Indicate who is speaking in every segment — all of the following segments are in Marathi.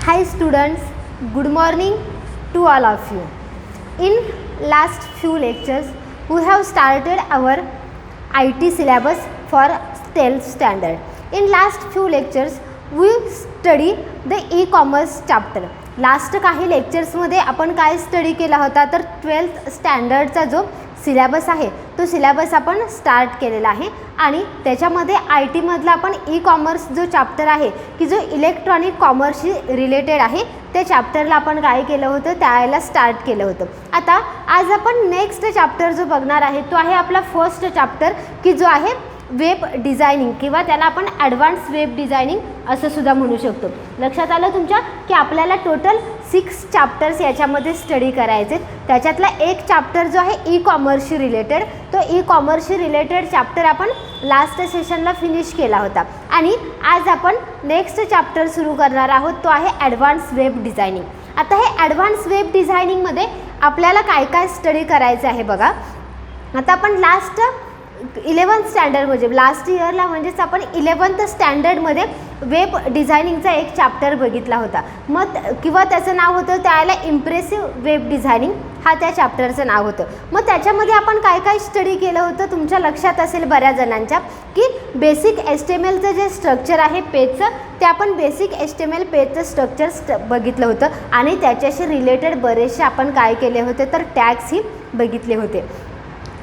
Speaker 1: Hi students, good morning to all of you. In last few lectures, we have started our IT syllabus for 12th standard. In last few lectures, we study the e-commerce chapter. Last काही लेक्चर्समध्ये आपण काय स्टडी केला होता तर 12th स्टँडर्डचा जो सिलेबस आहे तो सिलेबस आपण स्टार्ट केलेला आहे आणि त्याच्यामध्ये आय टीमधला आपण ई कॉमर्स जो चॅप्टर आहे की जो इलेक्ट्रॉनिक कॉमर्सशी रिलेटेड आहे त्या चॅप्टरला आपण काय केलं होतं त्याला स्टार्ट केलं होतं. आता आज आपण नेक्स्ट चॅप्टर जो बघणार आहे तो आहे आपला फर्स्ट चॅप्टर की जो आहे वेब डिझायनिंग किंवा त्याला आपण ॲडव्हान्स वेब डिझायनिंग असं सुद्धा म्हणू शकतो. लक्षात आलं तुमच्या की आपल्याला टोटल 6 चॅप्टर्स याच्यामध्ये स्टडी करायचे. त्याच्यातला एक चॅप्टर जो आहे ई कॉमर्सशी रिलेटेड तो ई कॉमर्सशी रिलेटेड चॅप्टर आपण लास्ट सेशनला फिनिश केला होता आणि आज आपण नेक्स्ट चॅप्टर सुरू करणार आहोत तो आहे ॲडव्हान्स वेब डिझायनिंग. आता हे ॲडव्हान्स वेब डिझायनिंगमध्ये आपल्याला काय काय स्टडी करायचं आहे बघा. आता आपण लास्ट 11th स्टँडर्ड म्हणजे लास्ट इयरला म्हणजेच आपण 11th स्टँडर्डमध्ये वेब डिझायनिंगचा एक चॅप्टर बघितला होता. मग किंवा त्याचं नाव होतं त्याला इम्प्रेसिव्ह वेब डिझायनिंग हा त्या चॅप्टरचं नाव होतं. मग त्याच्यामध्ये आपण काय काय स्टडी केलं होतं तुमच्या लक्षात असेल बऱ्याच जणांच्या की बेसिक HTMLचं जे स्ट्रक्चर आहे पेजचं ते आपण बेसिक HTML पेजचं स्ट्रक्चर बघितलं होतं आणि त्याच्याशी रिलेटेड बरेचसे आपण काय केले होते तर टॅग्सही बघितले होते.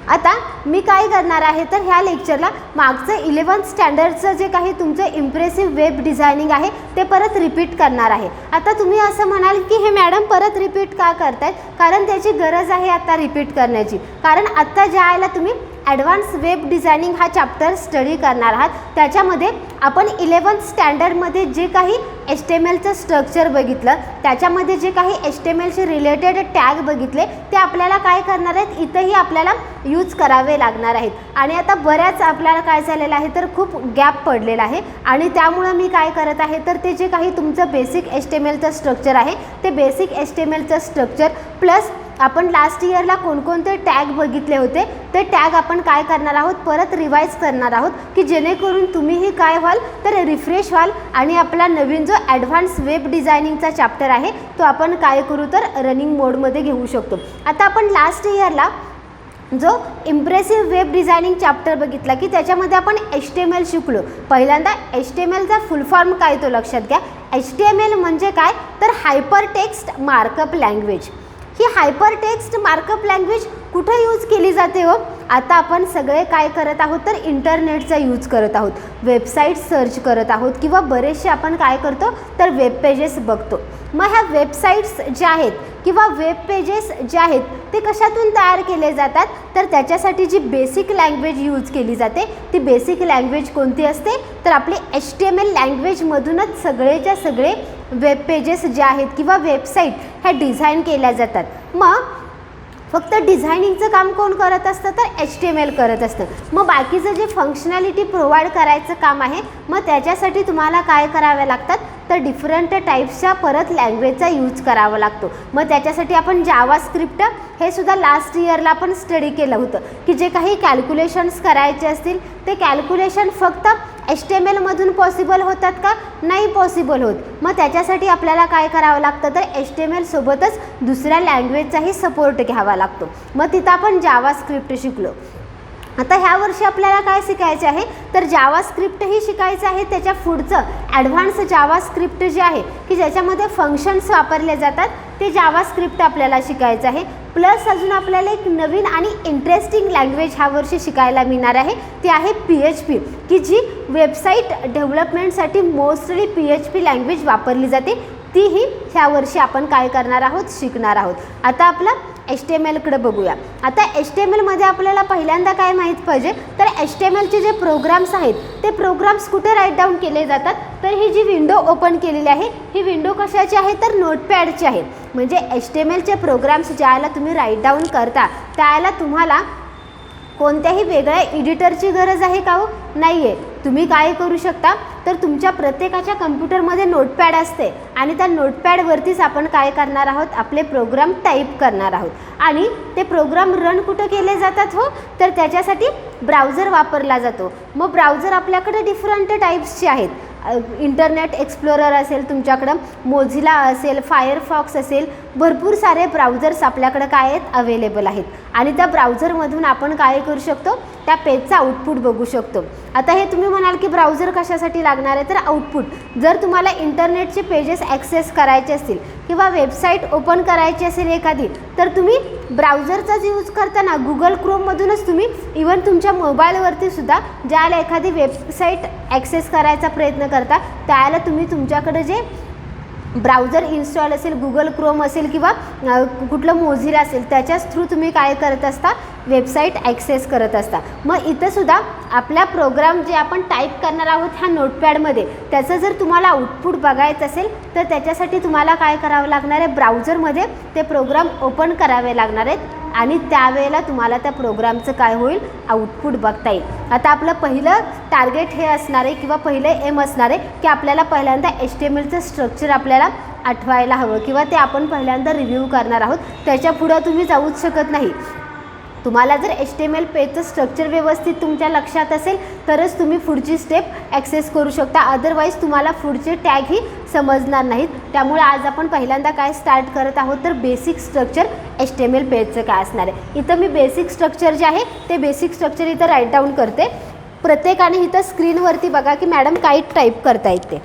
Speaker 1: आता मी काय करणार आहे तर ह्या लेक्चरला मागचं 11th स्टँडर्डचं जे काही तुमचं इम्प्रेसिव्ह वेब डिझायनिंग आहे ते परत रिपीट करणार आहे. आता तुम्ही असं म्हणाल की हे मॅडम परत रिपीट का करतायत कारण त्याची गरज आहे आता रिपीट करण्याची. कारण आत्ता ज्या वेळेला तुम्ही ॲडव्हान्स वेब डिझायनिंग हा चॅप्टर स्टडी करणार आहात त्याच्यामध्ये आपण 11th स्टँडर्डमध्ये जे काही HTMLचं स्ट्रक्चर बघितलं त्याच्यामध्ये जे काही HTMLशी रिलेटेड टॅग बघितले ते आपल्याला काय करणार आहेत इथंही आपल्याला यूज करावे लागणार आहेत. आणि आता बऱ्याच आपल्याला काय झालेलं आहे तर खूप गॅप पडलेला आहे आणि त्यामुळं मी काय करत आहे तर ते जे काही तुमचं बेसिक HTMLचं स्ट्रक्चर आहे ते बेसिक HTMLचं स्ट्रक्चर प्लस आपण लास्ट इयरला कोणकोणते टॅग बघितले होते ते टॅग आपण काय करणार आहोत परत रिवाईज करणार आहोत की जेणेकरून तुम्हीही काय व्हाल तर रिफ्रेश व्हाल आणि आपला नवीन जो ॲडव्हान्स वेब डिझायनिंगचा चॅप्टर आहे तो आपण काय करू तर रनिंग मोडमध्ये घेऊ शकतो. आता आपण लास्ट इयरला जो इम्प्रेसिव्ह वेब डिझायनिंग चॅप्टर बघितला की त्याच्यामध्ये आपण HTML शिकलो. पहिल्यांदा HTMLचा फुल फॉर्म काय तो लक्षात घ्या. HTML म्हणजे काय तर हायपर टेक्स्ट मार्कअप लँग्वेज. ही हायपर टेक्स्ट मार्कअप लँग्वेज कुठं यूज केली जाते हो. आता आपण सगळे काय करत आहोत तर इंटरनेटचा यूज करत आहोत, वेबसाईट सर्च करत आहोत किंवा बरेचसे आपण काय करतो तर वेब पेजेस बघतो. मग ह्या वेबसाईट्स ज्या आहेत किंवा वेब पेजेस जे आहेत ते कशातून तयार केले जातात तर त्याच्यासाठी जी बेसिक लँग्वेज यूज केली जाते ती बेसिक लँग्वेज कोणती असते तर आपली HTML लँग्वेजमधूनच सगळेच्या सगळे वेब पेजेस जे आहेत किंवा वेबसाईट ह्या डिझाईन केल्या जातात. मग फक्त डिझायनिंगचं काम कोण करत असतं तर HTML करत असतं. मग बाकीचं जे फंक्शनॅलिटी प्रोव्हाइड करायचं काम आहे मग त्याच्यासाठी तुम्हाला काय करावे लागतात तर डिफरंट टाईप्सच्या परत लँग्वेजचा यूज करावा लागतो. मग त्याच्यासाठी आपण जावास्क्रिप्ट हे सुद्धा लास्ट इयरला आपण स्टडी केलं होतं की जे काही कॅल्क्युलेशन्स करायचे असतील ते कॅल्क्युलेशन फक्त HTMLमधून पॉसिबल होतात का नाही पॉसिबल होत. मग त्याच्यासाठी आपल्याला काय करावं लागतं तर HTML सोबतच दुसऱ्या लँग्वेजचाही सपोर्ट घ्यावा लागतो. मग तिथं आपण जावास्क्रिप्ट शिकलो. आता ह्या वर्षी आपल्याला काय शिकायचे आहे तर जावास्क्रिप्टही शिकायचं आहे. त्याच्या पुढचं ॲडव्हान्स जावास्क्रिप्ट जे आहे की ज्याच्यामध्ये फंक्शन्स वापरले जातात ते जावास्क्रिप्ट आपल्याला शिकायचं आहे. प्लस अजून आपल्याला एक नवीन आणि इंटरेस्टिंग लँग्वेज ह्या वर्षी शिकायला मिळणार आहे ती आहे PHP की जी वेबसाईट डेव्हलपमेंटसाठी मोस्टली PHP लँग्वेज वापरली जाते. तीही ह्या वर्षी आपण काय करणार आहोत शिकणार आहोत. आता आपला HTMLकडे बघूया. आता HTMLमध्ये आपल्याला पहिल्यांदा काय माहीत पाहिजे तर HTMLचे जे प्रोग्राम्स आहेत ते प्रोग्राम्स कुठे राईट डाऊन केले जातात तर ही जी विंडो ओपन केलेली आहे ही विंडो कशाची आहे तर नोटपॅडची आहे. म्हणजे HTMLचे प्रोग्राम्स ज्याला तुम्ही राईट डाऊन करता त्याला तुम्हाला कोणत्याही वेगळ्या एडिटरची गरज आहे का हो नाही आहे. तुम्ही काय करू शकता तर तुमच्या प्रत्येकाच्या कम्प्युटरमध्ये नोटपॅड असते आणि त्या नोटपॅडवरतीच आपण काय करणार आहोत आपले प्रोग्राम टाईप करणार आहोत आणि ते प्रोग्राम रन कुठं केले जातात हो तर त्याच्यासाठी ब्राउझर वापरला जातो. मग ब्राउझर आपल्याकडे डिफरंट टाईप्सचे आहेत. इंटरनेट एक्सप्लोरर असेल तुमच्याकडं, मोझिला असेल, फायरफॉक्स असेल, भरपूर सारे ब्राउझर्स आपल्याकडं काय आहेत अवेलेबल आहेत आणि त्या ब्राउझरमधून आपण काय करू शकतो, त्या पेजचा आउटपुट बघू शकतो. आता हे तुम्ही म्हणाल की ब्राउझर कशासाठी लागणार आहे, तर आउटपुट जर तुम्हाला इंटरनेटचे पेजेस ॲक्सेस करायचे असतील किंवा वेबसाईट ओपन करायची असेल एखादी, तर तुम्ही ब्राउझरचाच यूज करताना गुगल क्रोममधूनच तुम्ही इवन तुमच्या मोबाईलवरती सुद्धा ज्याला एखादी वेबसाईट ॲक्सेस करायचा प्रयत्न करता त्याला तुम्ही तुमच्याकडे जे ब्राउझर इन्स्टॉल असेल, गुगल क्रोम असेल किंवा कुठलं मोझिला असेल त्याच्याच थ्रू तुम्ही काय करत असता, वेबसाईट ॲक्सेस करत असता. मग इथंसुद्धा आपला प्रोग्राम जे आपण टाईप करणार आहोत ह्या नोटपॅडमध्ये, त्याचं जर तुम्हाला आउटपुट बघायचं असेल तर त्याच्यासाठी तुम्हाला काय करावं लागणार आहे, ब्राउझरमध्ये ते प्रोग्राम ओपन करावे लागणार आहेत आणि त्यावेळेला तुम्हाला त्या प्रोग्रामचं काय होईल, आउटपुट बघता येईल. आता आपलं पहिलं टार्गेट हे असणार आहे किंवा पहिलं एम असणार आहे की आपल्याला पहिल्यांदा HTMLचं स्ट्रक्चर आपल्याला आठवायला हवं किंवा ते आपण पहिल्यांदा रिव्ह्यू करणार आहोत. त्याच्या पुढं तुम्ही जाऊच शकत नाही. तुम्हाला जर HTML पेजचं स्ट्रक्चर व्यवस्थित तुमच्या लक्षात असेल तरच तुम्ही पुढची स्टेप ॲक्सेस करू शकता, अदरवाईज तुम्हाला पुढचे टॅगही समजणार नाहीत. त्यामुळे आज आपण पहिल्यांदा काय स्टार्ट करत आहोत, तर बेसिक स्ट्रक्चर HTML पेजचं काय असणार आहे. इथं मी बेसिक स्ट्रक्चर जे आहे ते बेसिक स्ट्रक्चर इथं राईट डाऊन करते. प्रत्येकाने इथं स्क्रीनवरती बघा की मॅडम काय टाईप करता येते.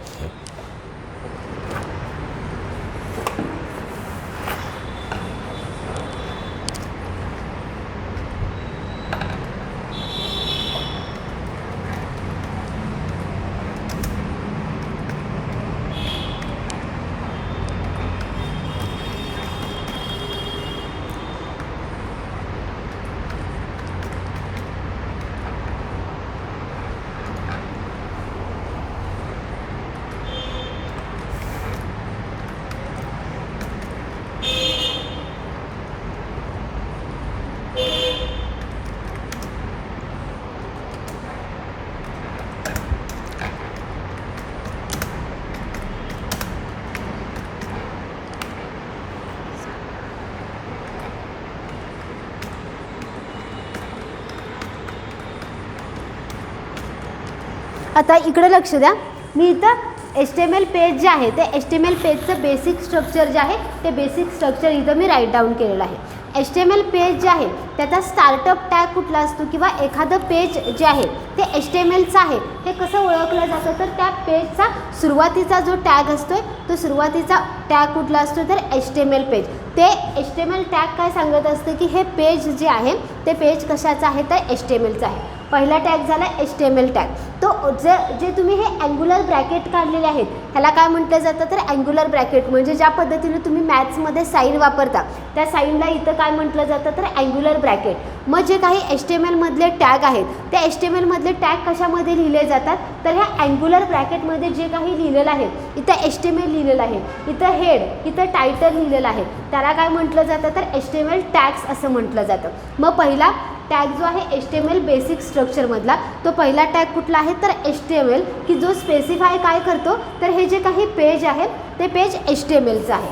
Speaker 1: आता इकडे लक्ष द्या, मी इथं HTML पेज जे आहे ते HTML पेजचं बेसिक स्ट्रक्चर जे आहे ते बेसिक स्ट्रक्चर इथं मी राईट डाऊन केलेलं आहे. HTML पेज जे आहे त्याचा स्टार्टअप टॅग कुठला असतो किंवा एखादं पेज जे आहे ते HTMLचं आहे हे कसं ओळखलं जातं, तर त्या पेजचा सुरुवातीचा जो टॅग असतो तो सुरुवातीचा टॅग कुठला असतो, तर HTML पेज. ते HTML टॅग काय सांगत असतं की हे पेज जे आहे ते पेज कशाचं आहे, तर HTMLचं आहे. पहिला टॅग झाला HTML टॅग. तो जे तुम्ही हे अँग्युलर ब्रॅकेट काढलेले आहेत ह्याला काय म्हटलं जातं, तर अँग्युलर ब्रॅकेट म्हणजे ज्या पद्धतीने तुम्ही मॅथ्समध्ये साईन वापरता त्या साईनला इथं काय म्हटलं जातं, तर अँग्युलर ब्रॅकेट. मग जे काही HTML मधले टॅग आहेत ते HTML मधले टॅग कशामध्ये लिहिले जातात, तर ह्या अँग्युलर ब्रॅकेटमध्ये जे काही लिहिलेलं आहे, इथं HTML लिहिलेलं आहे, इथं हेड, इथं टायटल लिहिलेलं आहे, त्याला काय म्हटलं जातं, तर HTML टॅग्स असं म्हटलं जातं. मग पहिला टॅग जो आहे HTML बेसिक स्ट्रक्चरमधला तो पहिला टॅग कुठला आहे, तर HTML, की जो स्पेसिफाय काय करतो, तर हे जे काही पेज आहे ते पेज HTMLचं आहे.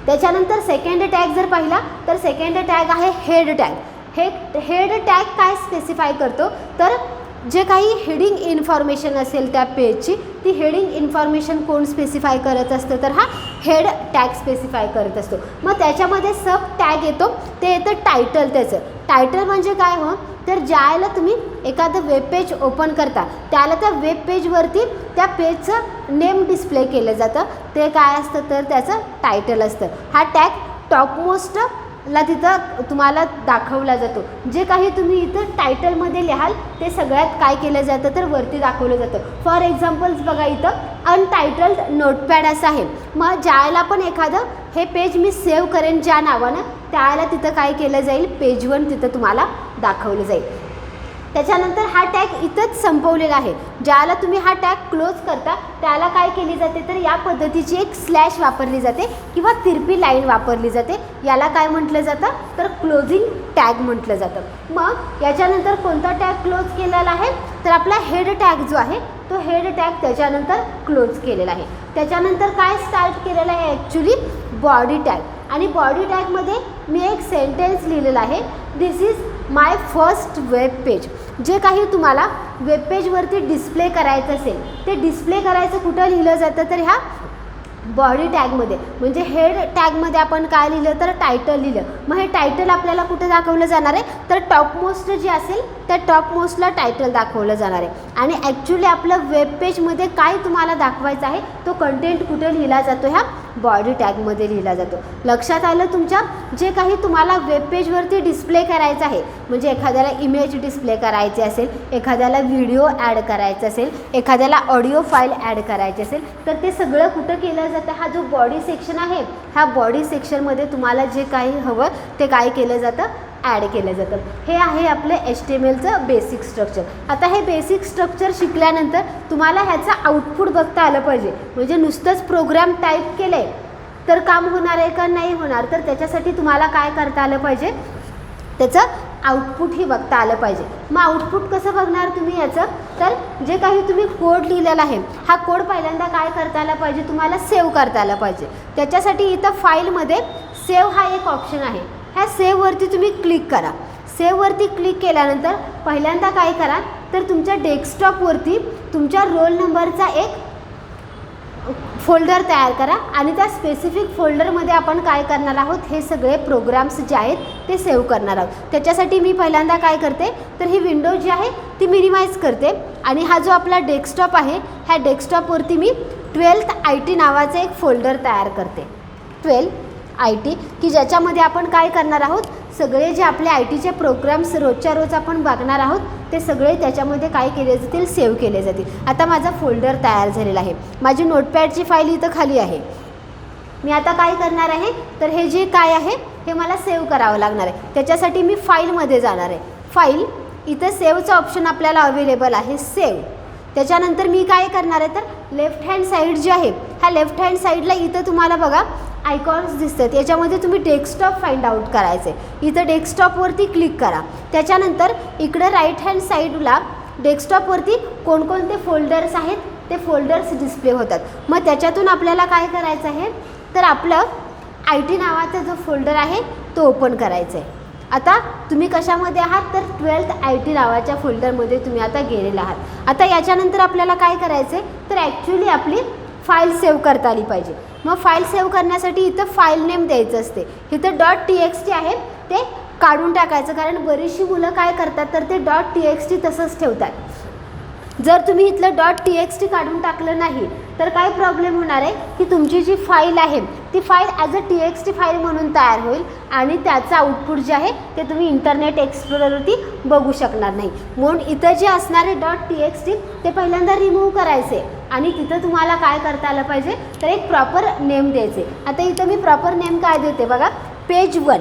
Speaker 1: त्याच्यानंतर सेकंड टॅग जर पाहिला तर सेकंड टॅग आहे हेड टॅग. हेड टॅग काय स्पेसिफाय करतो, तर जे काही हेडिंग इन्फॉर्मेशन असेल त्या पेजची ती हेडिंग इन्फॉर्मेशन कोण स्पेसिफाय करत असतं, तर हा हेड टॅग स्पेसिफाय करत असतो. मग त्याच्यामध्ये सब टॅग येतो, ते येतं टायटल. त्याचं टायटल म्हणजे काय हो, तर ज्याला तुम्ही एखादं वेब पेज ओपन करता त्याला त्या वेब पेजवरती त्या पेजचं नेम डिस्प्ले केलं जातं, ते काय असतं, तर त्याचं टायटल असतं. हा टॅग टॉपमोस्ट ला तिथं तुम्हाला दाखवला जातो. जे काही तुम्ही इथं टायटलमध्ये लिहाल ते सगळ्यात काय केलं जातं, तर वरती दाखवलं जातं. फॉर एक्झाम्पल्स बघा, इथं अनटायटल्ड नोटपॅड असं आहे. मग ज्याला पण एखादं हे पेज मी सेव्ह करेन ज्या नावानं त्याला तिथं काय केलं जाईल, पेज 1 तिथं तुम्हाला दाखवलं जाईल. त्याच्यानंतर हा टॅग इथंच संपवलेला आहे. ज्याला तुम्ही हा टॅग क्लोज करता त्याला काय केली जाते, तर या पद्धतीची एक स्लॅश वापरली जाते किंवा तिरपी लाईन वापरली जाते. याला काय म्हटलं जातं, तर क्लोजिंग टॅग म्हटलं जातं. मग याच्यानंतर कोणता टॅग क्लोज केलेला आहे, तर आपला हेड टॅग जो आहे तो हेड टॅग त्याच्यानंतर क्लोज केलेला आहे. त्याच्यानंतर काय स्टार्ट केलेलं आहे, ॲक्च्युली बॉडी टॅग. आणि बॉडी टॅगमध्ये मी एक सेंटेन्स लिहिलेला आहे, this is my first web page. जे काही तुम्हाला वेबपेजवरती डिस्प्ले करायचं असेल, ते डिस्प्ले करायचं कुठं लिहिलं जातं तर ह्या बॉडी टॅगमध्ये. म्हणजे हेड टॅगमध्ये आपण काय लिहिलं तर टायटल लिहिलं. मग हे टायटल आपल्याला कुठे दाखवलं जाणार आहे तर टॉपमोस्ट जे असेल त्या टॉपमोस्टला टायटल दाखवलं जाणार आहे. आणि ॲक्च्युली आपलं वेबपेजमध्ये काय तुम्हाला दाखवायचं आहे तो कंटेंट कुठे लिहिला जातो, ह्या बॉडी टॅगमध्ये लिहिला जातो. लक्षात आलं तुमच्या? जे काही तुम्हाला वेबपेजवरती डिस्प्ले करायचं आहे, म्हणजे एखाद्याला इमेज डिस्प्ले करायचे असेल, एखाद्याला व्हिडिओ ॲड करायचं असेल, एखाद्याला ऑडिओ फाईल ॲड करायची असेल, तर ते सगळं कुठं केलं जातं, हा जो बॉडी सेक्शन आहे ह्या बॉडी सेक्शनमध्ये तुम्हाला जे काही हवं ते काय केलं जातं, ॲड केलं जातं. हे आहे आपलं HTMLचं बेसिक स्ट्रक्चर. आता हे बेसिक स्ट्रक्चर शिकल्यानंतर तुम्हाला ह्याचं आउटपुट बघता आलं पाहिजे. म्हणजे नुसतंच प्रोग्राम टाईप केले तर काम होणार आहे का नाही होणार, तर त्याच्यासाठी तुम्हाला काय करता आलं पाहिजे, त्याचं आउटपुटही बघता आलं पाहिजे. मग आउटपुट कसं बघणार तुम्ही याचं, तर जे काही तुम्ही कोड लिहिलेला आहे हा कोड पहिल्यांदा काय करता आला पाहिजे, तुम्हाला सेव्ह करता आला पाहिजे. त्याच्यासाठी इथं फाईलमध्ये सेव्ह हा एक ऑप्शन आहे. ह्या सेव्हवरती तुम्ही क्लिक करा. सेव्हवरती क्लिक केल्यानंतर पहिल्यांदा काय करा तर तुमच्या डेस्कटॉपवरती तुमच्या रोल नंबरचा एक फोल्डर तयार करा आणि त्या स्पेसिफिक फोल्डरमध्ये आपण काय करणार आहोत, हे सगळे प्रोग्राम्स जे आहेत ते सेव्ह करणार आहोत. त्याच्यासाठी मी पहिल्यांदा काय करते तर ही विंडो जी आहे ती मिनिमाइज करते आणि हा जो आपला डेस्कटॉप आहे ह्या डेस्कटॉपवरती मी 12th IT नावाचं एक फोल्डर तयार करते. 12 IT की ज्याच्यामध्ये आपण काय करणार आहोत, सगळे जे आपले ITचे प्रोग्राम्स रोजच्या रोज आपण बघणार आहोत ते सगळे त्याच्यामध्ये काय केले जातील, सेव्ह केले जातील. आता माझा फोल्डर तयार झालेला आहे. माझी नोटपॅडची फाईल इथं खाली आहे. मी आता काय करणार आहे तर हे जे काय आहे हे मला सेव्ह करावं लागणार आहे. त्याच्यासाठी मी फाईलमध्ये जाणार आहे. फाईल, इथं सेव्हचं ऑप्शन आपल्याला अवेलेबल आहे, सेव्ह. त्याच्यानंतर मी काय करणार आहे तर लेफ्ट हँड साईड जी आहे ह्या लेफ्ट हँड साईडला इथं तुम्हाला बघा आयकॉन्स दिसतात. याच्यामध्ये तुम्ही डेस्कटॉप फाइंड आउट करायचे. इथं डेस्कटॉपवरती क्लिक करा. त्याच्यानंतर इकडं राईट हँड साईडला डेस्कटॉपवरती कोणकोणते फोल्डर्स आहेत ते फोल्डर्स डिस्प्ले होतात. मग त्याच्यातून आपल्याला काय करायचं आहे तर आपलं IT नावाचा जो फोल्डर आहे तो ओपन करायचा आहे. आता तुम्ही कशामध्ये आहात तर 12th IT नावाच्या फोल्डरमध्ये तुम्ही आता गेलेला आहात. आता याच्यानंतर आपल्याला काय करायचं आहे तर ॲक्च्युली आपली फाईल सेव्ह करता आली पाहिजे. मग फाईल सेव्ह करण्यासाठी इथं फाईल नेम द्यायचं असते. इथं .txt आहे ते काढून टाकायचं, कारण बरीचशी मुलं काय करतात तर ते .txt तसंच ठेवतात. जर तुम्ही इथलं .txt काढून टाकलं नाही तर काय प्रॉब्लेम होणार आहे की तुमची जी फाईल आहे ती file as a TXT file म्हणून तयार होईल आणि त्याचं आउटपुट जे आहे ते तुम्ही इंटरनेट एक्सप्लोररवरती बघू शकणार नाही. म्हणून इथं जे असणारे .txt ते पहिल्यांदा रिमूव्ह करायचे आणि तिथं तुम्हाला काय करता आलं पाहिजे तर एक प्रॉपर नेम द्यायचे. आता इथं मी प्रॉपर नेम काय देते बघा, पेज 1.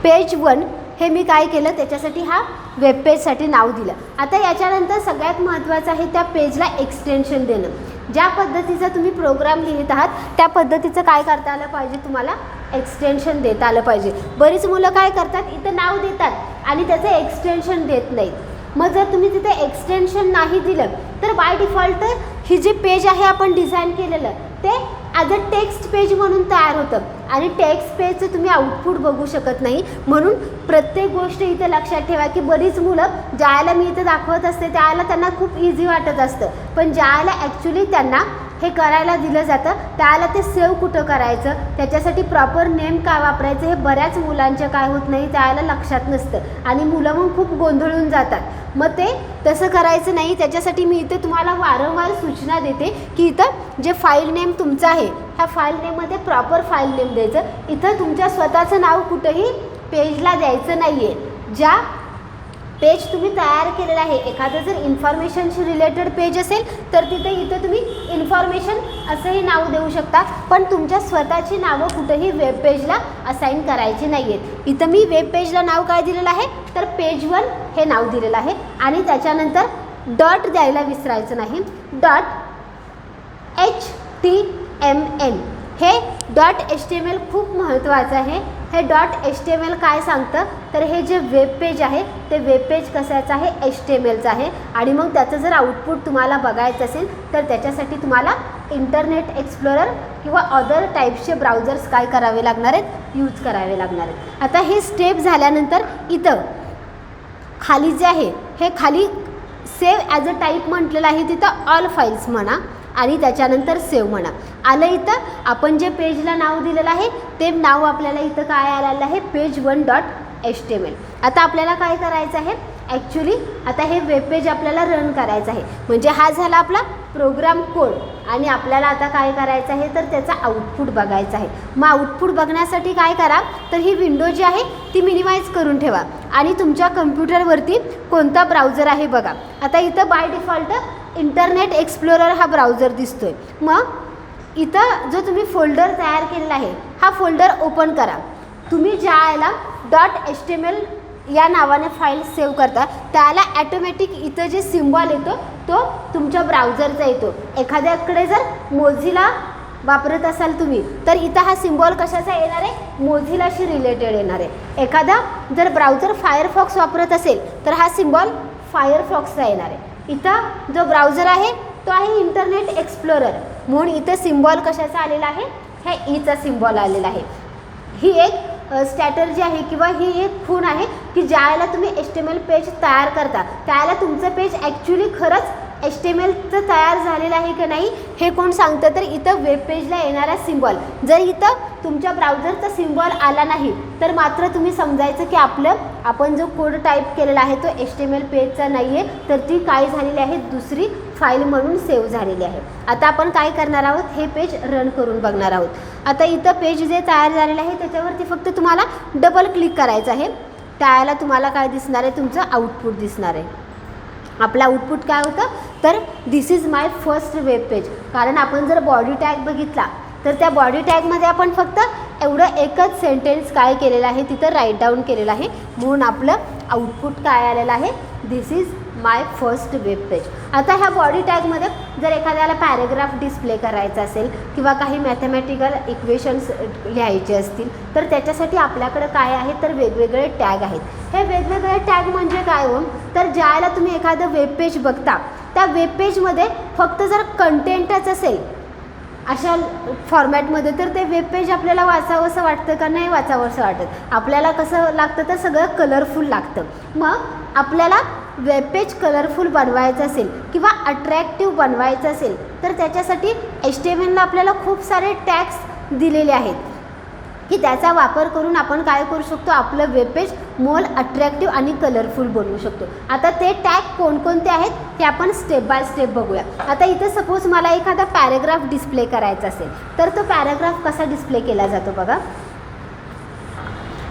Speaker 1: पेज 1 हे मी काय केलं त्याच्यासाठी हा वेबपेजसाठी नाव दिलं. आता याच्यानंतर सगळ्यात महत्त्वाचं आहे त्या पेजला एक्सटेन्शन देणं. ज्या पद्धतीचा तुम्ही प्रोग्राम लिहित आहात त्या पद्धतीचं काय करता आलं पाहिजे, तुम्हाला एक्सटेन्शन देता आलं पाहिजे. बरीच मुलं काय करतात इथं नाव देतात आणि त्याचं एक्सटेन्शन देत नाहीत. मग जर तुम्ही तिथे एक्सटेन्शन नाही दिलं तर बाय डिफॉल्ट ही जे पेज आहे आपण डिझाईन केलेलं ते ॲज अ टेक्स्ट पेज म्हणून तयार होतं आणि टेक्स्ट पेजचं तुम्ही आउटपुट बघू शकत नाही. म्हणून प्रत्येक गोष्ट इथे लक्षात ठेवा की बरीच मुलं ज्याला मी इथं दाखवत असते त्याला त्यांना खूप इझी वाटत असतं, पण ज्याला ॲक्च्युली त्यांना हे करायला दिलं जातं त्याला ते सेव्ह कुठं करायचं, त्याच्यासाठी प्रॉपर नेम काय वापरायचं हे बऱ्याच मुलांच्या काय होत नाही, त्याला लक्षात नसतं आणि मुलं मग खूप गोंधळून जातात. मग ते तसं करायचं नाही. त्याच्यासाठी मी इथे तुम्हाला वारंवार सूचना देते की इथं जे फाईल नेम तुमचं आहे ह्या फाईल नेममध्ये प्रॉपर फाईल नेम द्यायचं. इथं तुमच्या स्वतःचं नाव कुठंही पेजला द्यायचं नाही आहे. ज्या पेज तुम्ही तयार केलेलं आहे, एखादं जर इन्फॉर्मेशनशी रिलेटेड पेज असेल तर इथं तुम्ही इन्फॉर्मेशन असंही नाव देऊ शकता, पण तुमच्या स्वतःची नावं कुठंही वेब पेजला असाईन करायची नाही आहेत. इथं मी वेब पेजला नाव काय दिलेलं आहे तर पेज 1 हे नाव दिलेलं आहे आणि त्याच्यानंतर डॉट द्यायला विसरायचं नाही. .html हे .html खूप महत्त्वाचं आहे. हे .html काय सांगतं तर हे जे वेब पेज आहे ते वेब पेज कशाचं आहे, HTMLचं आहे. आणि मग त्याचं जर आउटपुट तुम्हाला बघायचं असेल तर त्याच्यासाठी तुम्हाला इंटरनेट एक्सप्लोरर किंवा अदर टाईप्सचे ब्राउझर्स काय करावे लागणार आहेत, यूज करावे लागणार आहेत. आता हे स्टेप झाल्यानंतर इथं खाली जे आहे हे खाली सेव्ह ॲज अ टाईप म्हटलेलं आहे, तिथं ऑल फाईल्स म्हणा आणि त्याच्यानंतर सेव्ह म्हणा. आलं इथं आपण जे पेजला नाव दिलेलं आहे ते नाव आपल्याला इथं काय आलेलं आहे, page1.html. आता आपल्याला काय करायचं आहे, ॲक्च्युली आता हे वेब पेज आपल्याला रन करायचं आहे. म्हणजे हा झाला आपला प्रोग्राम कोड आणि आपल्याला आता काय करायचं आहे तर त्याचा आउटपुट बघायचा आहे. मग आउटपुट बघण्यासाठी काय करा तर ही विंडो जी आहे ती मिनिमाइज करून ठेवा आणि तुमच्या कम्प्युटरवरती कोणता ब्राउझर आहे बघा. आता इथं बाय डिफॉल्ट इंटरनेट एक्सप्लोरर हा ब्राउझर दिसतोय. मग इथं जो तुम्ही फोल्डर तयार केलेला आहे हा फोल्डर ओपन करा. तुम्ही ज्या याला .html या नावाने फाईल सेव्ह करता त्याला ॲटोमॅटिक इथं जे सिम्बॉल येतो तो तुमच्या ब्राउझरचा येतो. एखाद्याकडे जर मोझिला वापरत असाल तुम्ही तर इथं हा सिम्बॉल कशाचा येणार आहे, मोझिलाशी रिलेटेड येणार आहे. एखादा जर ब्राउझर फायरफॉक्स वापरत असेल तर हा सिम्बॉल फायरफॉक्सचा येणार आहे. इथं जो ब्राउझर आहे तो आहे इंटरनेट एक्सप्लोरर म्हणून इथं सिम्बॉल कशाचा आलेला आहे, ह्या ईचा सिम्बॉल आलेला आहे. ही एक स्ट्रॅटर्जी आहे किंवा ही एक खूण आहे की ज्यावेळेला तुम्ही HTML पेज तयार करता त्यावेळेला तुमचं पेज ॲक्च्युली खरंच HTMLचं तयार झालेलं आहे की नाही हे कोण सांगतं तर इथं वेब पेजला येणारा सिम्बॉल. जर इथं तुमच्या ब्राउझरचा सिम्बॉल आला नाही तर मात्र तुम्ही समजायचं की आपण जो कोड टाईप केलेला आहे तो HTML पेजचा नाही आहे, तर ती काय झालेली आहे दुसरी फाईल म्हणून सेव्ह झालेली आहे. आता आपण काय करणार आहोत, हे पेज रन करून बघणार आहोत. आता इथं पेज जे तयार झालेलं आहे त्याच्यावरती फक्त तुम्हाला डबल क्लिक करायचं आहे. त्यावेळेला तुम्हाला काय दिसणार आहे, तुमचं आउटपुट दिसणार आहे. आपला आउटपुट काय होतं तर this is my first web page. कारण आपण जर बॉडी टॅग बघितला तर त्या बॉडी टॅगमध्ये आपण फक्त एवढं एकच सेंटेन्स काय केलेलं आहे तिथं राईट डाऊन केलेलं आहे म्हणून आपलं आउटपुट काय आलेलं आहे, this is my first web page. आता ह्या बॉडी टॅगमध्ये जर एखाद्याला पॅरेग्राफ डिस्प्ले करायचा असेल किंवा काही मॅथमॅटिकल इक्वेशन्स लिहायचे असतील तर त्याच्यासाठी आपल्याकडं काय आहे तर वेगवेगळे टॅग आहेत. हे वेगवेगळे टॅग म्हणजे काय हो तर ज्यावेळेला तुम्ही एखादं वेब पेज बघता त्या वेब पेजमध्ये फक्त जर कंटेंटच असेल अशा फॉर्मॅटमध्ये तर ते वेब पेज आपल्याला वाचावंसं वाटतं का नाही वाचावंसं वाटत. आपल्याला कसं लागतं तर सगळं कलरफुल लागतं. मग आपल्याला वेब पेज कलरफुल बनवायचं असेल किंवा अट्रॅक्टिव्ह बनवायचं असेल तर त्याच्यासाठी HTMLला आपल्याला खूप सारे टॅग्स दिलेले आहेत की त्याचा वापर करून आपण काय करू शकतो, आपलं वेब पेज मोर अट्रॅक्टिव्ह आणि कलरफुल बनवू शकतो. आता ते टॅग कोणकोणते आहेत हे आपण स्टेप बाय स्टेप बघूया. आता इथं सपोज मला एखादा पॅरेग्राफ डिस्प्ले करायचा असेल तर तो पॅरेग्राफ कसा डिस्प्ले केला जातो बघा.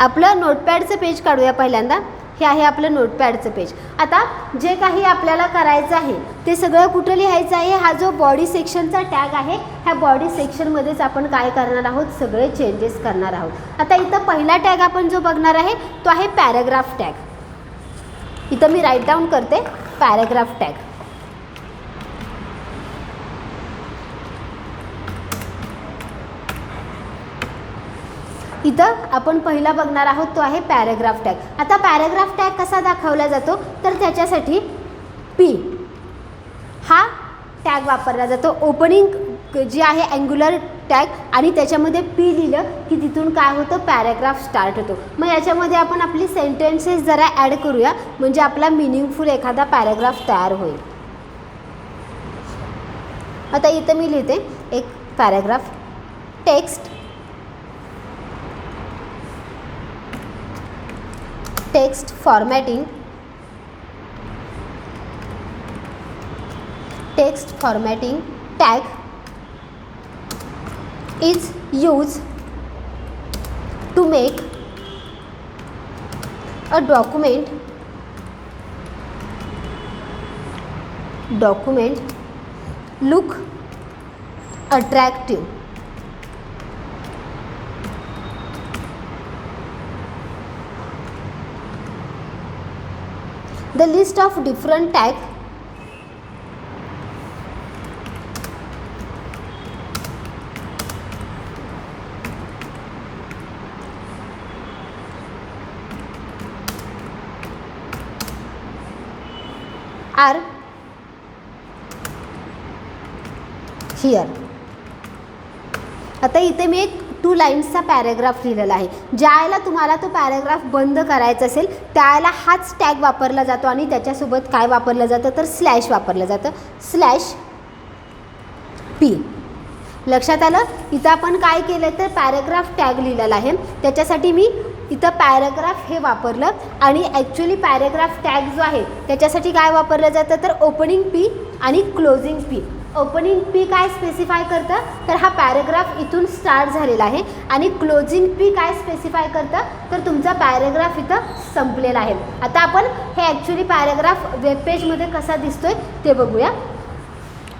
Speaker 1: आपलं नोटपॅडचं पेज काढूया पहिल्यांदा. हे आहे आपलं नोटपॅडचं पेज. आता जे काही आपल्याला करायचं आहे ते सगळं कुठं लिहायचं आहे, हा जो बॉडी सेक्शनचा टॅग आहे ह्या बॉडी सेक्शनमध्येच आपण काय करणार आहोत, सगळे चेंजेस करणार आहोत. आता इथं पहिला टॅग आपण जो बघणार आहे तो आहे पॅरेग्राफ टॅग. इथं मी राईट डाऊन करते पॅरेग्राफ टॅग. इथं आपण पहिला बघणार आहोत तो आहे पॅरेग्राफ टॅग. आता पॅरेग्राफ टॅग कसा दाखवला जातो तर त्याच्यासाठी P हा टॅग वापरला जातो. ओपनिंग जी आहे अँग्युलर टॅग आणि त्याच्यामध्ये P लिहिलं की तिथून काय होतं पॅरेग्राफ स्टार्ट होतो. मग याच्यामध्ये आपण आपली सेंटेन्सेस जरा ॲड करूया म्हणजे आपला मिनिंगफुल एखादा पॅरेग्राफ तयार होईल. आता इथं मी लिहिते एक paragraph. Text formatting tag is used to make a document look attractive. The list of different tags are here. आता इथे मी एक 2 लाईन्सचा पॅरेग्राफ लिहिलेला आहे. ज्यावेळेला तुम्हाला तो पॅरेग्राफ बंद करायचा असेल त्यावेळेला हाच टॅग वापरला जातो आणि त्याच्यासोबत काय वापरलं जातं तर स्लॅश वापरलं जातं, स्लॅश पी. लक्षात आलं. इथं आपण काय केलं तर पॅरेग्राफ टॅग लिहिलेला आहे, त्याच्यासाठी मी इथं पॅरेग्राफ हे वापरलं. आणि ॲक्च्युली पॅरेग्राफ टॅग जो आहे त्याच्यासाठी काय वापरलं जातं तर ओपनिंग पी आणि क्लोजिंग पी. ओपनिंग पी काय स्पेसिफाय करतं तर हा पॅरेग्राफ इथून स्टार्ट झालेला आहे आणि क्लोजिंग पी काय स्पेसिफाय करतं तर तुमचा पॅरेग्राफ इथं संपलेला आहे. आता आपण हे ॲक्च्युली पॅरेग्राफ वेबपेजमध्ये कसा दिसतोय ते बघूया.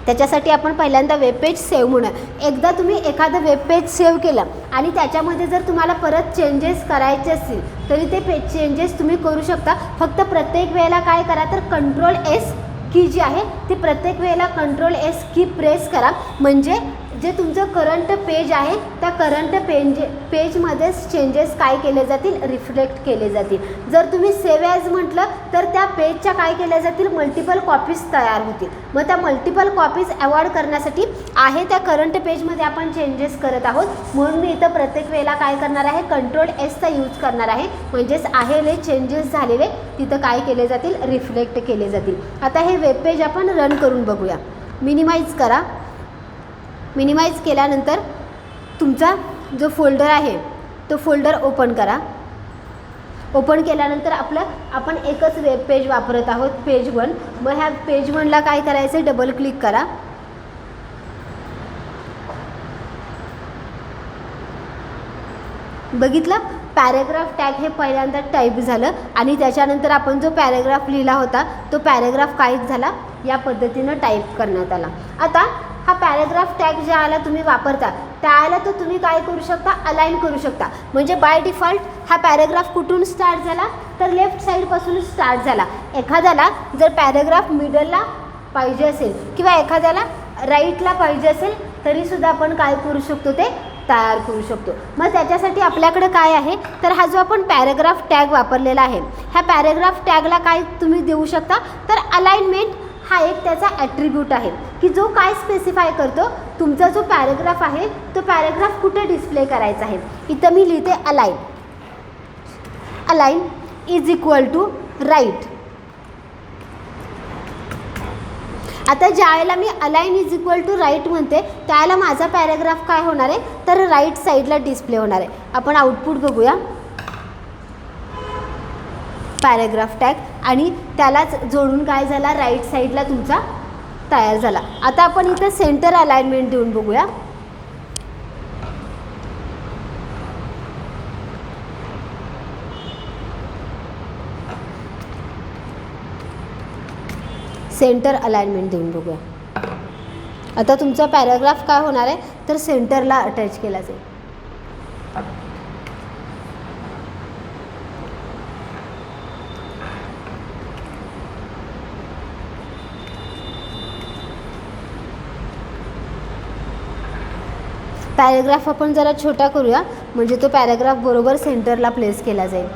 Speaker 1: त्याच्यासाठी आपण पहिल्यांदा वेबपेज सेव्ह म्हणूया. एकदा तुम्ही एखादं वेबपेज सेव्ह केलं आणि त्याच्यामध्ये जर तुम्हाला परत चेंजेस करायचे असतील तरी ते चेंजेस तुम्ही करू शकता. फक्त प्रत्येक वेळेला काय करा तर कंट्रोल-S की जी आहे ती प्रत्येक वेळेला कंट्रोल-S की प्रेस करा, म्हणजे जे तुमचं करंट पेज आहे त्या करंट पेजमध्येच चेंजेस काय केले जातील रिफ्लेक्ट केले जातील. जर तुम्ही सेव्ह ॲज म्हटलं तर त्या पेजच्या काय केल्या जातील मल्टिपल कॉपीज तयार होतील. मग त्या मल्टिपल कॉपीज अवॉइड करण्यासाठी आहे त्या करंट पेजमध्ये आपण चेंजेस करत आहोत, म्हणून मी इथं प्रत्येक वेळेला काय करणार आहे कंट्रोल-Sचा यूज करणार आहे, म्हणजेच आहेले चेंजेस झालेले तिथं काय केले जातील रिफ्लेक्ट केले जातील. आता हे वेबपेज आपण रन करून बघूया. मिनिमाइज करा. मिनिमाइज केल्यानंतर तुमचा जो फोल्डर आहे तो फोल्डर ओपन करा. ओपन केल्यानंतर आपण एकच वेब पेज वापरत आहोत, पेज 1. मग ह्या पेज 1ला काय करायचं डबल क्लिक करा. बघितलं पॅरेग्राफ टॅग हे पहिल्यांदा टाईप झालं आणि त्याच्यानंतर आपण जो पॅरेग्राफ लिहिला होता तो पॅरेग्राफ काय झाला या पद्धतीनं टाईप करण्यात आला. आता हा पॅरेग्राफ टॅग ज्या आला तुम्ही वापरता त्याला तो तुम्ही काय करू शकता अलाइन करू शकता. म्हणजे बाय डिफॉल्ट हा पॅरेग्राफ कुठून स्टार्ट झाला तर लेफ्ट साईडपासून स्टार्ट झाला. एखाद्याला जर पॅरेग्राफ मिडलला पाहिजे असेल किंवा एखाद्याला राईटला पाहिजे असेल तरीसुद्धा आपण काय करू शकतो ते तयार करू शकतो. मग त्याच्यासाठी आपल्याकडे काय आहे तर हा जो आपण पॅरेग्राफ टॅग वापरलेला आहे ह्या पॅरेग्राफ टॅगला काय तुम्ही देऊ शकता तर अलाइनमेंट हा एक त्याचा ॲट्रिब्यूट आहे की जो काय स्पेसिफाय करतो तुमचा जो पॅरेग्राफ आहे तो पॅरेग्राफ कुठे डिस्प्ले करायचा आहे. इथं मी लिहिते align. Align is equal to right. आता ज्यावेळेला मी align is equal to right म्हणते त्यावेळेला माझा पॅरेग्राफ काय होणार आहे तर राईट साईडला डिस्प्ले होणार आहे. आपण आउटपुट बघूया. पॅरेग्राफ टॅग आणि त्यालाच जोडून काय झाला राईट साईडला तुमचा तयार झाला. आता आपण इथं सेंटर अलाइनमेंट देऊन बघूया. सेंटर अलाइनमेंट देऊन बघूया. आता तुमचा पॅराग्राफ काय होणार आहे तर सेंटरला अटॅच केला जाईल. पॅराग्राफ आपण जरा छोटा करूया म्हणजे तो पॅराग्राफ बरोबर सेंटरला प्लेस केला जाईल.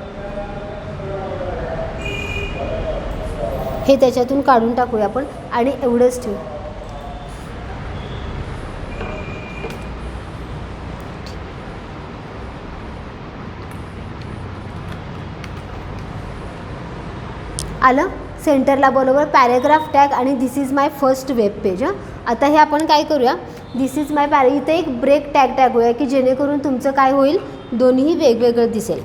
Speaker 1: हे त्याच्यातून काढून टाकूया आपण आणि एवढंच ठेवू. आलं सेंटरला बरोबर पॅराग्राफ टॅग आणि this is my first web page. आता हे आपण काय करूया दिस इज माय इथे एक ब्रेक टॅग टाकूया की जेणेकरून तुमचं काय होईल दोन्ही वेगवेगळं दिसेल.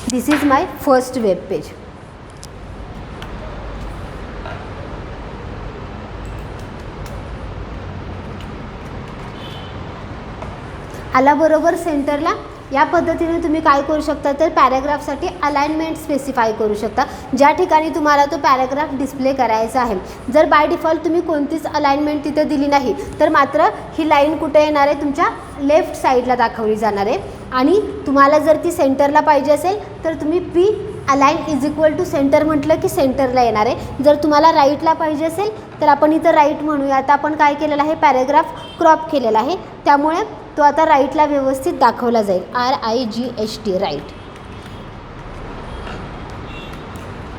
Speaker 1: This is my first web page. आला बरोबर सेंटरला. या पद्धतीने तुम्ही काय करू शकता तर पॅराग्राफसाठी अलाइनमेंट स्पेसिफाय करू शकता ज्या ठिकाणी तुम्हाला तो पॅराग्राफ डिस्प्ले करायचा आहे. जर बाय डिफॉल्ट तुम्ही कोणतीच अलाइनमेंट तिथे दिली नाही तर मात्र ही लाईन कुठे येणार आहे तुमच्या लेफ्ट साईडला दाखवली जाणार आहे. आणि तुम्हाला जर ती सेंटरला पाहिजे असेल तर तुम्ही P align is equal to centre म्हटलं की सेंटरला येणार आहे. जर तुम्हाला राईटला पाहिजे असेल तर आपण इथं राईट म्हणूया. आता आपण काय केलेलं आहे पॅराग्राफ क्रॉप केलेला आहे त्यामुळे तो आता राईटला व्यवस्थित दाखवला जाईल. RIGHT right.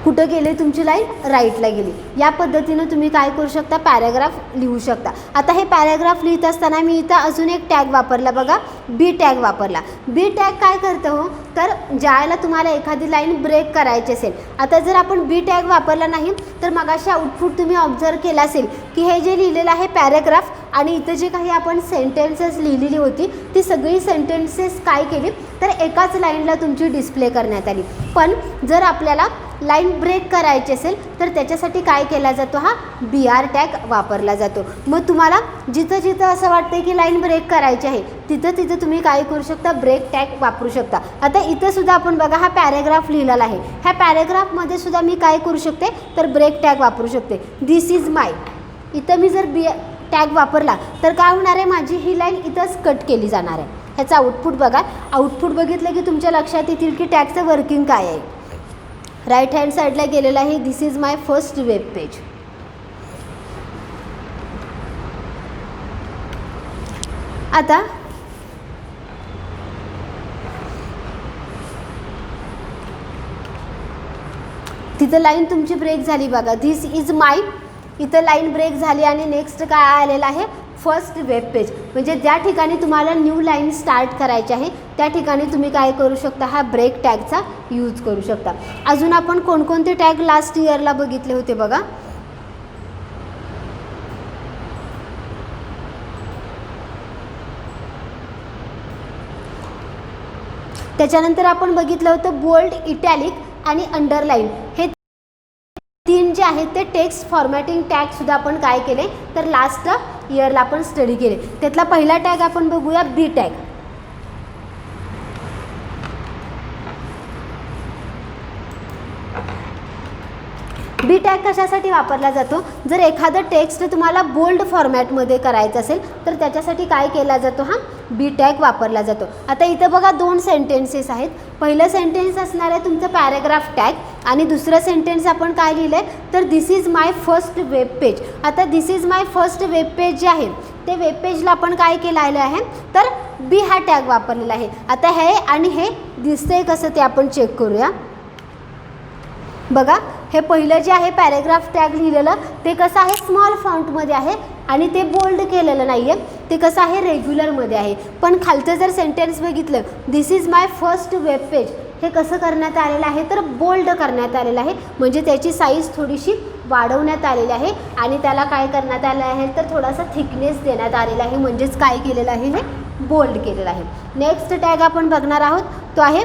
Speaker 1: कुठं गेली तुमची लाईन, राईटला गेली. या पद्धतीनं तुम्ही काय करू शकता, पॅराग्राफ लिहू शकता. आता हे पॅराग्राफ लिहित असताना मी इथं अजून एक टॅग वापरला बघा, बी टॅग वापरला. बी टॅग काय करतं हो, तर ज्यावेळेला तुम्हाला एखादी लाईन ब्रेक करायची असेल, आता जर आपण बी टॅग वापरला नाही तर मगाशी आउटपुट तुम्ही ऑब्झर्व केला असेल की हे जे लिहिलेलं आहे पॅराग्राफ आणि इथं जे काही आपण सेंटेन्सेस लिहिलेली होती ती सगळी सेंटेन्सेस काय केली तर एकाच लाईनला तुमची डिस्प्ले करण्यात आली. पण जर आपल्याला लाईन ब्रेक करायची असेल तर त्याच्यासाठी काय केला जातो, हा बी आर टॅग वापरला जातो. मग तुम्हाला जिथं जिथं असं वाटतं की लाईन ब्रेक करायची आहे तिथं तिथं तुम्ही काय करू शकता, ब्रेक टॅग वापरू शकता. आता इथं सुद्धा आपण बघा हा पॅराग्राफ लिहिलेला आहे, ह्या पॅराग्राफमध्ये सुद्धा मी काय करू शकते तर ब्रेक टॅग वापरू शकते. दिस इज माय, इथं मी जर बी टॅग वापरला तर काय होणार आहे, माझी ही लाईन इथंच कट केली जाणार आहे. ह्याचा आउटपुट बघा, आउटपुट बघितलं की तुमच्या लक्षात येतील की टॅगचं वर्किंग काय आहे. राईट हँड साईडला गेलेलं आहे, this is my first web page. आता तिथं लाईन तुमची ब्रेक झाली बघा, दिस इज माय, इथं लाईन ब्रेक झाली आणि नेक्स्ट काय आलेलं आहे, फर्स्ट वेब पेज. म्हणजे ज्या ठिकाणी तुम्हाला न्यू लाईन स्टार्ट करायची आहे त्या ठिकाणी तुम्ही काय करू शकता, हा ब्रेक टॅगचा यूज करू शकता. अजून आपण कोणकोणते टॅग लास्ट इयरला बघितले होते बघा, त्याच्यानंतर आपण बघितलं होतं बोल्ड, इटॅलिक आणि अंडरलाईन, हे तीन जे आहेत ते टेक्स्ट फॉर्मॅटिंग टॅग सुद्धा आपण काय केले तर लास्ट इयरला आपण स्टडी केले. त्यातला पहिला टॅग आपण बघूया, बी टॅग. बी टॅग कशासाठी वापरला जातो, जर एखादं टेक्स्ट तुम्हाला बोल्ड फॉर्मॅटमध्ये करायचं असेल तर त्याच्यासाठी काय केला जातो, हा बी टॅग वापरला जातो. आता इथं बघा दोन सेंटेन्सेस आहेत, पहिलं सेंटेन्स असणार आहे तुमचं पॅराग्राफ टॅग आणि दुसरं सेंटेन्स आपण काय लिहिलं आहे तर this is my first web page. आता this is my first web page जे आहे ते वेब पेजला आपण काय केलेलं आहे तर बी हा टॅग वापरलेला आहे. आता हे आणि हे दिसतंय कसं ते आपण चेक करूया. बघा हे पहिलं जे आहे पॅराग्राफ टॅग लिहिलेलं ते कसं आहे, स्मॉल फॉन्टमध्ये आहे आणि ते बोल्ड केलेलं नाही आहे, ते कसं आहे रेग्युलरमध्ये आहे. पण खालचं जर सेंटेन्स बघितलं, this is my first web page, हे कसं करण्यात आलेलं आहे तर बोल्ड करण्यात आलेलं आहे. म्हणजे त्याची साईज थोडीशी वाढवण्यात आलेली आहे आणि त्याला काय करण्यात आलं आहे तर थोडासा थिकनेस देण्यात आलेला आहे. म्हणजेच काय केलेलं आहे, हे बोल्ड केलेलं आहे. नेक्स्ट टॅग आपण बघणार आहोत तो आहे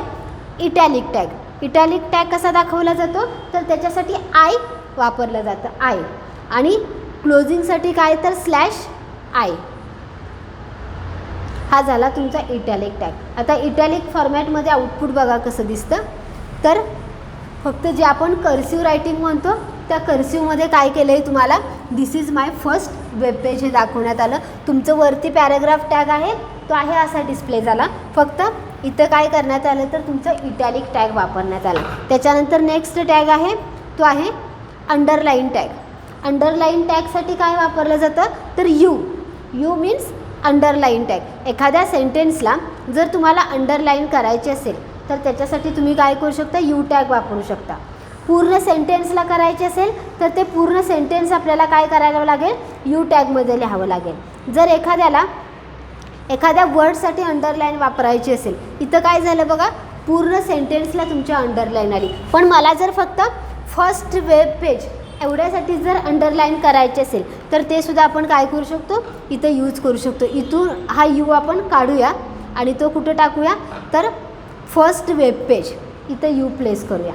Speaker 1: इटॅलिक टॅग. इटॅलिक टॅग कसा दाखवला जातो तर त्याच्यासाठी आय वापरलं जातं, आय, आणि क्लोजिंगसाठी काय तर स्लॅश आय. हा झाला तुमचा इटॅलिक टॅग. आता इटॅलिक फॉर्मॅटमध्ये आउटपुट बघा कसं दिसतं, तर फक्त जे आपण कर्सिव्ह रायटिंग म्हणतो त्या कर्सिव्हमध्ये काय केलं आहे तुम्हाला, this is my first web page हे दाखवण्यात आलं. तुमचं वरती पॅराग्राफ टॅग आहे तो आहे असा डिस्प्ले झाला, फक्त इथं काय करण्यात आलं तर तुमचं इटॅलिक टॅग वापरण्यात आलं. त्याच्यानंतर नेक्स्ट टॅग आहे तो आहे अंडरलाईन टॅग. अंडरलाईन टॅगसाठी काय वापरलं जातं तर you, you means underline tag. एखाद्या सेंटेन्सला जर तुम्हाला अंडरलाईन करायचे असेल तर त्याच्यासाठी तुम्ही काय करू शकता, यू टॅग वापरू शकता. पूर्ण सेंटेन्सला करायचे असेल तर ते पूर्ण सेंटेन्स आपल्याला काय करायला लागेल, यू टॅगमध्ये लिहावं लागेल. जर एखाद्या वर्डसाठी अंडरलाईन वापरायची असेल, इथं काय झालं बघा, पूर्ण सेंटेन्सला तुमच्या अंडरलाईन आली. पण मला जर फक्त फर्स्ट वेब पेज एवढ्यासाठी जर अंडरलाईन करायचे असेल तर ते सुद्धा आपण काय करू शकतो, इथं यूज करू शकतो. इथून हा यू आपण काढूया आणि तो कुठं टाकूया तर फर्स्ट वेब पेज, इथं यू प्लेस करूया.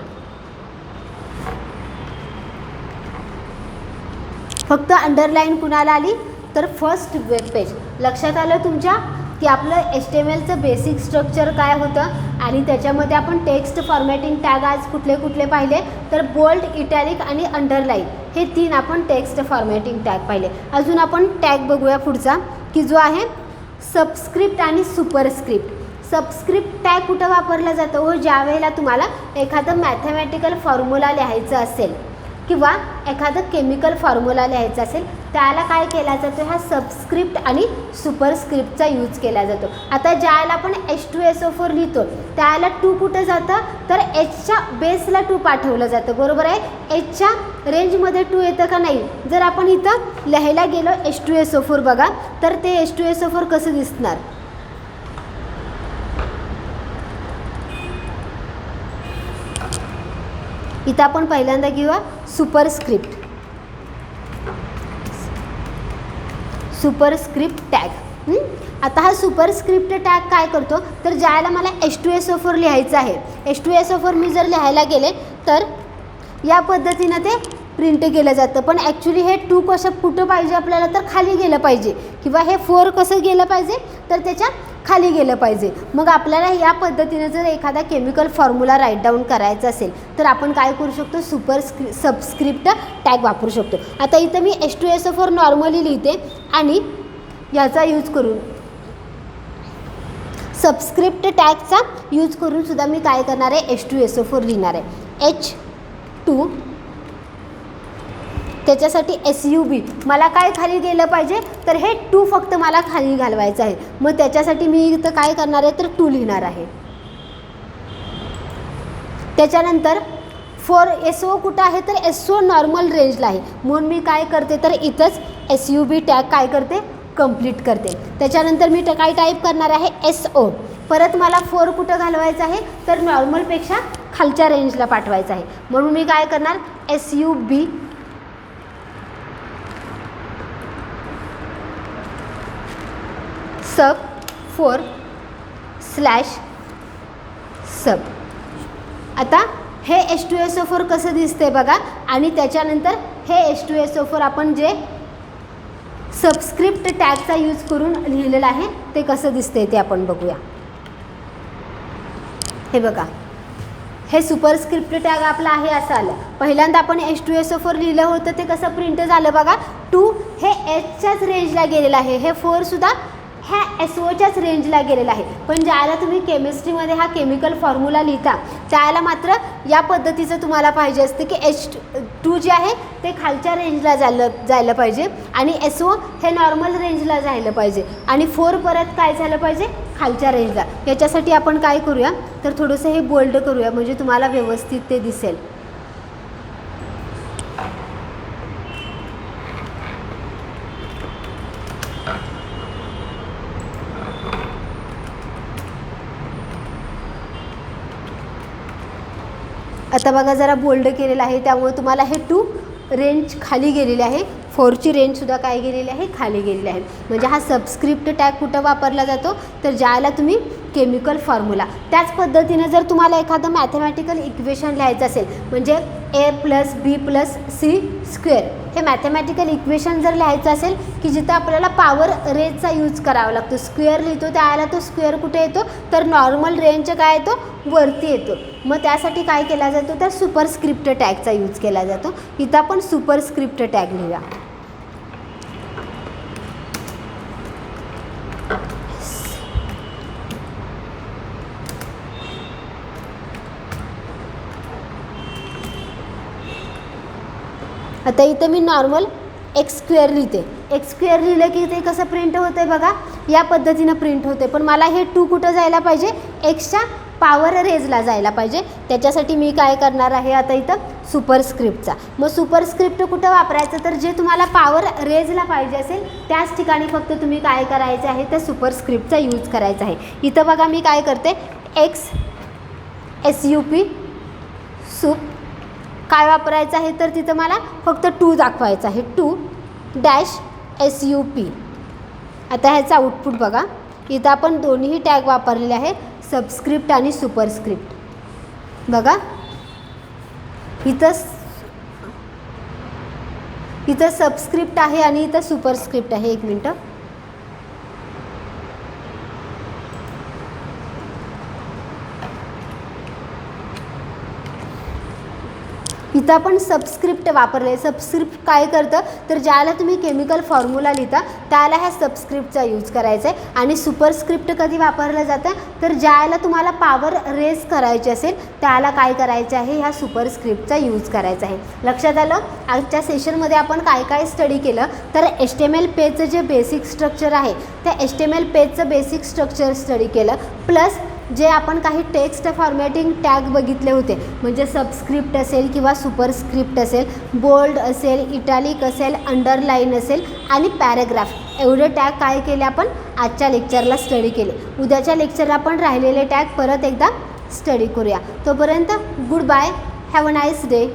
Speaker 1: फक्त अंडरलाईन कुणाला आली तर फर्स्ट वेब पेज. लक्षात आलं तुमच्या की आपलं HTMLचं बेसिक स्ट्रक्चर काय होतं आणि त्याच्यामध्ये आपण टेक्स्ट फॉर्मॅटिंग टॅग आज कुठले कुठले पाहिले तर बोल्ड, इटॅलिक आणि अंडरलाईन हे तीन आपण टेक्स्ट फॉर्मॅटिंग टॅग पाहिले. अजून आपण टॅग बघूया पुढचा की जो आहे सबस्क्रिप्ट आणि सुपरस्क्रिप्ट. सबस्क्रिप्ट टॅग कुठं वापरला जातो, ज्या वेळेला तुम्हाला एखादं मॅथमॅटिकल फॉर्म्युला लिहायचं असेल किंवा एखादं केमिकल फॉर्म्युला लिहायचा असेल त्याला काय केला जातो, हा सबस्क्रिप्ट आणि सुपरस्क्रिप्टचा यूज केला जातो. आता ज्याला आपण H2SO4 लिहितो त्याला 2 कुठं जातं, तर Hच्या बेसला 2 पाठवलं जातं. बरोबर आहे. Hच्या रेंजमध्ये 2 येतं का नाही. जर आपण इथं लिहायला गेलो H2SO4 बघा, तर ते H2SO4 कसं दिसणार. इथं आपण पहिल्यांदा घेऊया सुपरस्क्रिप्ट टॅग. आता हा सुपरस्क्रिप्ट टॅग काय करतो, तर ज्याला मला H2SO4 लिहायचं आहे, H2SO4 मी जर लिहायला गेले तर या पद्धतीनं ते प्रिंट केलं जातं. पण ॲक्च्युली हे 2 कसं कुठं पाहिजे आपल्याला, तर खाली गेलं पाहिजे, किंवा हे 4 कसं गेलं पाहिजे, तर त्याच्या खाली गेलं पाहिजे. मग आपल्याला या पद्धतीनं जर एखादा केमिकल फॉर्म्युला राईट डाऊन करायचा असेल तर आपण काय करू शकतो, सबस्क्रिप्ट टॅग वापरू शकतो. आता इथं मी H2SO4 नॉर्मली लिहिते आणि याचा यूज करून सबस्क्रिप्ट टॅगचा यूज करून सुद्धा मी काय करणार आहे, H2SO4 लिहिणार आहे. H2 त्याच्यासाठी SUB मला काय खाली गेलं पाहिजे, तर हे 2 फक्त मला खाली घालवायचं आहे. मग त्याच्यासाठी मी इथं काय करणार आहे, तर 2 लिहिणार आहे. त्याच्यानंतर 4SO कुठं आहे, तर SO नॉर्मल रेंजला आहे, म्हणून मी काय करते, तर इथंच SUB टॅग काय करते, कंप्लीट करते. त्याच्यानंतर मी काय टाईप करणार आहे, SO. परत मला 4 कुठं घालवायचं आहे, तर नॉर्मलपेक्षा खालच्या रेंजला पाठवायचं आहे, म्हणून मी काय करणार, SUB सब 4/sub. आता हे H2SO4 कसं दिसते बघा, आणि त्याच्यानंतर हे H2SO4 आपण जे सबस्क्रिप्ट टॅगचा यूज करून लिहिलेलं आहे ते कसं दिसते ते आपण बघूया. हे बघा, हे सुपरस्क्रिप्ट टॅग आपला आहे असं आलं. पहिल्यांदा आपण H2SO4 लिहिलं होतं ते कसं प्रिंट झालं बघा, 2 हे Hच्याच रेंजला गेलेलं आहे, हे 4 सुद्धा ह्या SOच्याच रेंजला गेलेला आहे. पण ज्याला तुम्ही केमिस्ट्रीमध्ये हा केमिकल फॉर्म्युला लिहिता त्याला मात्र या पद्धतीचं तुम्हाला पाहिजे असते की H2 जे आहे ते खालच्या रेंजला जायला पाहिजे आणि SO हे नॉर्मल रेंजला जायला पाहिजे आणि 4 परत काय झालं पाहिजे, खालच्या रेंजला. याच्यासाठी आपण काय करूया, तर थोडंसं हे बोल्ड करूया म्हणजे तुम्हाला व्यवस्थित ते दिसेल. आता बघा जरा बोल्ड केलेलं आहे, त्यामुळे तुम्हाला हे 2 रेंज खाली गेलेली आहे, 4ची रेंजसुद्धा काय गेलेली आहे, खाली गेलेली आहे. म्हणजे हा सबस्क्रिप्ट टॅग कुठं वापरला जातो, तर ज्याला तुम्ही केमिकल फॉर्म्युला. त्याच पद्धतीने जर तुम्हाला एखादं मॅथमॅटिकल इक्वेशन लिहायचं असेल, म्हणजे A+B+C² हे मॅथमॅटिकल इक्वेशन जर लिहायचं असेल की जिथं आपल्याला पॉवर रेजचा यूज करावा लागतो, स्क्वेअर लिहितो त्याला तो स्क्वेअर कुठे येतो, तर नॉर्मल रेंजचा काय येतो, वरती येतो. मग त्यासाठी काय केला जातो, तर सुपरस्क्रिप्ट टॅगचा यूज केला जातो. इथं आपण सुपरस्क्रिप्ट टॅग लिहूया. आता इथं मी नॉर्मल x² लिहिते. x² लिहिलं की ते कसं प्रिंट होतं आहे बघा, या पद्धतीनं प्रिंट होते. पण मला हे 2 कुठं जायला पाहिजे, एक्सच्या पॉवर रेजला जायला पाहिजे. त्याच्यासाठी मी काय करणार आहे, आता इथं सुपरस्क्रिप्टचा. मग सुपरस्क्रिप्ट कुठं वापरायचं, तर जे तुम्हाला पॉवर रेजला पाहिजे असेल त्याच ठिकाणी फक्त तुम्ही काय करायचं आहे, तर सुपरस्क्रिप्टचा यूज करायचा आहे. इथं बघा मी काय करते, SUP सुप काय वापरायचं आहे, तर तिथं मला फक्त 2 दाखवायचं आहे, 2-SUP. आता ह्याचा आउटपुट बघा, इथं आपण दोन्ही टॅग वापरलेले आहे, सबस्क्रिप्ट आणि सुपरस्क्रिप्ट. बघा इथं सबस्क्रिप्ट आहे आणि इथं सुपरस्क्रिप्ट आहे. एक मिनटं, इथं इथं आपण सबस्क्रिप्ट वापरले. सबस्क्रिप्ट काय करतं तर ज्याला तुम्ही केमिकल फॉर्म्युला लिहिता त्याला ह्या सबस्क्रिप्टचा यूज करायचा आहे. आणि सुपरस्क्रिप्ट कधी वापरलं जातं तर ज्याला तुम्हाला पॉवर रेस करायची असेल त्याला काय करायचं आहे, ह्या सुपरस्क्रिप्टचा यूज करायचा आहे. लक्षात आलं. आजच्या सेशनमध्ये आपण काय काय स्टडी केलं तर HTML पेजचं जे बेसिक स्ट्रक्चर आहे त्या HTML पेजचं बेसिक स्ट्रक्चर स्टडी केलं. प्लस जे आपण काही टेक्स्ट फॉर्मॅटिंग टॅग बघितले होते, म्हणजे सबस्क्रिप्ट असेल किंवा सुपरस्क्रिप्ट असेल, बोल्ड असेल, इटॅलिक असेल, अंडरलाईन असेल आणि पॅरेग्राफ, एवढे टॅग काय केले आपण आजच्या लेक्चरला स्टडी केले. उद्याच्या लेक्चरला आपण राहिलेले टॅग परत एकदा स्टडी करूया. तोपर्यंत good bye, have a nice day.